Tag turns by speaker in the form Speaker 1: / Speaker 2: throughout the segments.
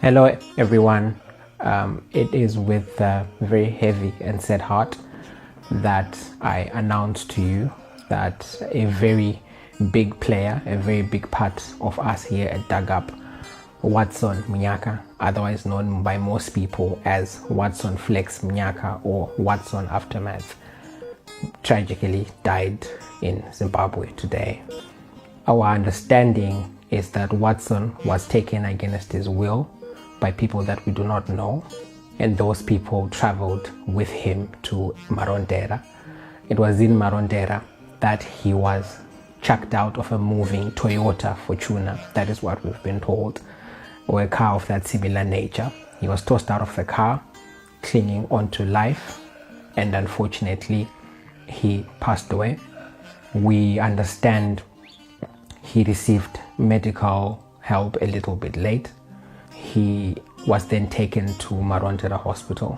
Speaker 1: Hello everyone. It is with a very heavy and sad heart that I announce to you that a very big player, a very big part of us here at Dug-Up, Watson Munyaka, otherwise known by most people as Watson Flex Munyaka or Watson Aftermath, tragically died in Zimbabwe today. Our understanding is that Watson was taken against his will by people that we do not know, and those people traveled with him to Marondera. It was in Marondera that he was chucked out of a moving Toyota Fortuner, that is what we've been told, or a car of that similar nature. He was tossed out of the car, clinging onto life, and unfortunately he passed away. We understand he received medical help a little bit late. He was then taken to Marondera Hospital.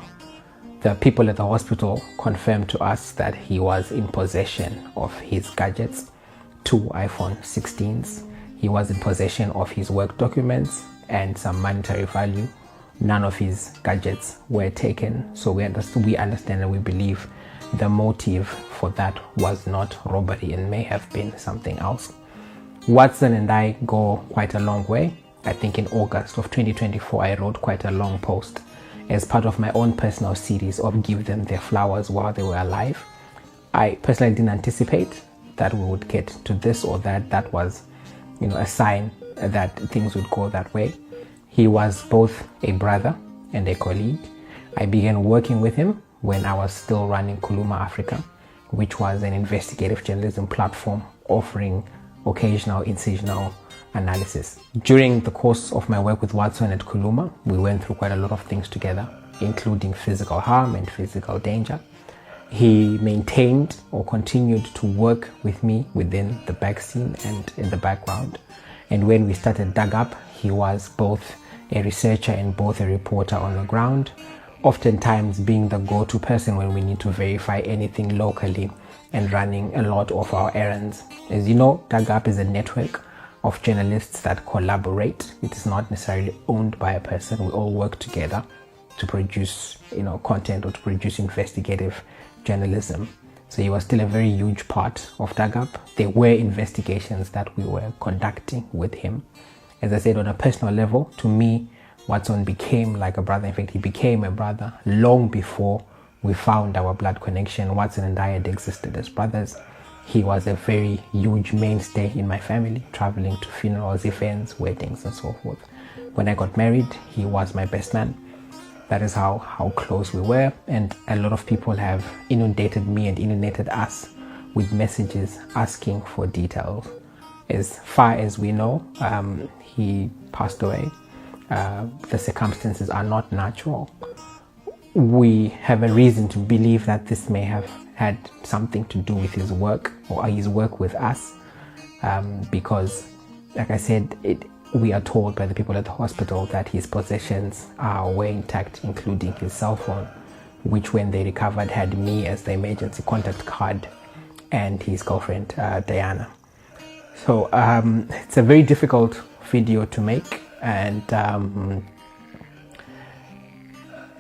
Speaker 1: The people at the hospital confirmed to us that he was in possession of his gadgets, 2 iPhone 16s. He was in possession of his work documents and some monetary value. None of his gadgets were taken. So we understand and we believe the motive for that was not robbery and may have been something else. Watson and I go quite a long way. I think in August of 2024, I wrote quite a long post as part of my own personal series of Give Them Their Flowers While They Were Alive. I personally didn't anticipate that we would get to this or that. That was, a sign that things would go that way. He was both a brother and a colleague. I began working with him when I was still running Kuluma Africa, which was an investigative journalism platform offering occasional incisional analysis. During the course of my work with Watson at Kuluma, we went through quite a lot of things together, including physical harm and physical danger. He maintained or continued to work with me within the back scene and in the background. And when we started Dug-Up, he was both a researcher and both a reporter on the ground, oftentimes being the go-to person when we need to verify anything locally and running a lot of our errands. As you know, Dug-Up is a network of journalists that collaborate. It is not necessarily owned by a person. We all work together to produce, content or to produce investigative journalism. So he was still a very huge part of Dug-Up. There were investigations that we were conducting with him. As I said, on a personal level, to me, Watson became like a brother. In fact, he became a brother long before we found our blood connection. Watson and I had existed as brothers. He was a very huge mainstay in my family, traveling to funerals, events, weddings, and so forth. When I got married, he was my best man. That is how close we were. And a lot of people have inundated me and inundated us with messages asking for details. As far as we know, he passed away. The circumstances are not natural. We have a reason to believe that this may have had something to do with his work or his work with us, because, like I said, we are told by the people at the hospital that his possessions were intact, including his cell phone, which when they recovered had me as the emergency contact card and his girlfriend, Diana. So it's a very difficult video to make, and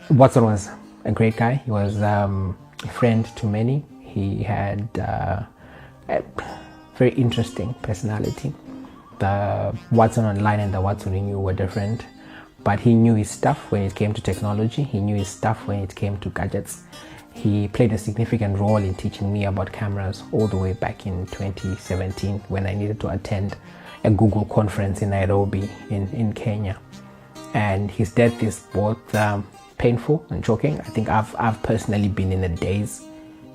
Speaker 1: Watson was a great guy. He was a friend to many. He had a very interesting personality. The Watson online and the Watson we knew were different, but he knew his stuff when it came to technology. He knew his stuff when it came to gadgets. He played a significant role in teaching me about cameras all the way back in 2017 when I needed to attend a Google conference in Nairobi in Kenya. And his death is both painful and shocking. I think I've personally been in a daze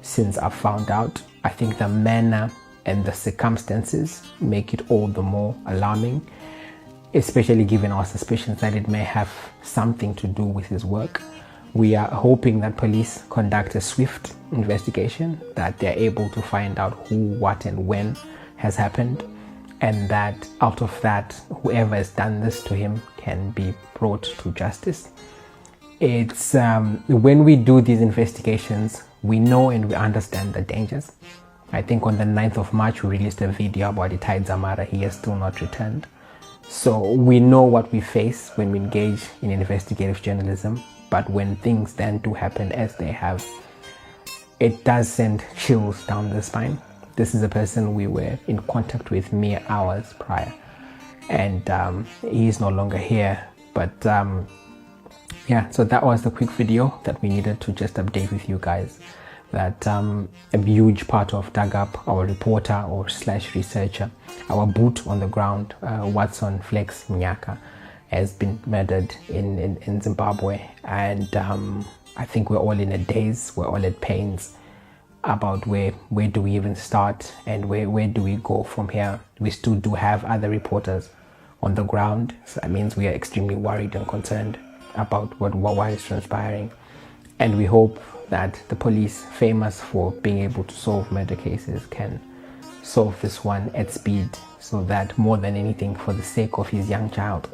Speaker 1: since I found out. I think the manner and the circumstances make it all the more alarming, especially given our suspicions that it may have something to do with his work. We are hoping that police conduct a swift investigation, that they're able to find out who, what, and when has happened, and that out of that, whoever has done this to him can be brought to justice. It's when we do these investigations, we know and we understand the dangers. I think on the 9th of March, we released a video about Itai Zamara. He has still not returned. So we know what we face when we engage in investigative journalism, but when things then do happen as they have, it does send chills down the spine. This is a person we were in contact with mere hours prior, and he's no longer here. But yeah, so that was the quick video that we needed to just update with you guys, that a huge part of Dug Up, our reporter or slash researcher, our boot on the ground, Watson Munyaka, has been murdered in Zimbabwe. And I think we're all in a daze, we're all at pains about where do we even start, and where do we go from here. We still do have other reporters on the ground, so that means we are extremely worried and concerned about what is transpiring. And we hope that the police, famous for being able to solve murder cases, can solve this one at speed, so that more than anything, for the sake of his young child,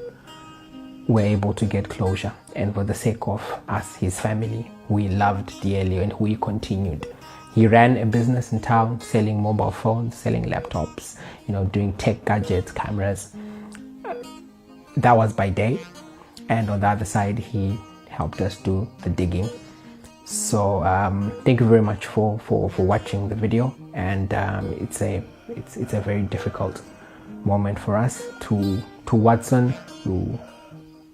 Speaker 1: we're able to get closure, and for the sake of us, his family, who he loved dearly and who he continued. He ran a business in town, selling mobile phones, selling laptops, doing tech gadgets, cameras. That was by day, and on the other side, he helped us do the digging. So thank you very much for watching the video, and it's a very difficult moment for us. To Watson, who,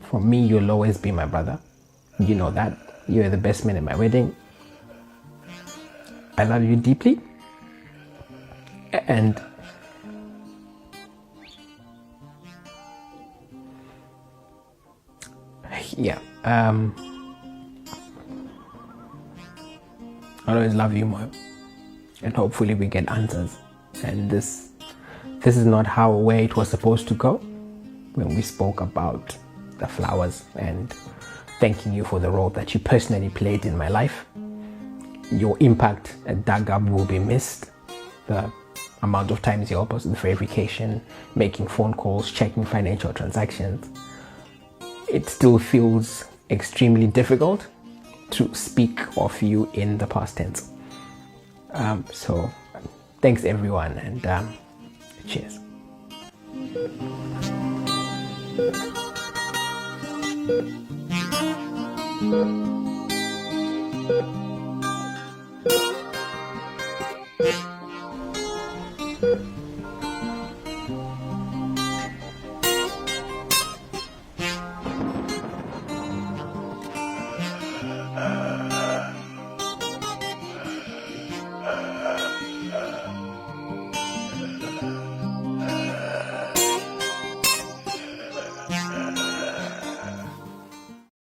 Speaker 1: for me, you'll always be my brother. You know that. You're the best man at my wedding. I love you deeply, and yeah, I'll always love you more, and hopefully we get answers. And this is not where it was supposed to go when we spoke about the flowers and thanking you for the role that you personally played in my life. Your impact at Dug Up will be missed. The amount of times you help us with verification, making phone calls, checking financial transactions. It still feels extremely difficult to speak of you in the past tense. So thanks everyone, and cheers.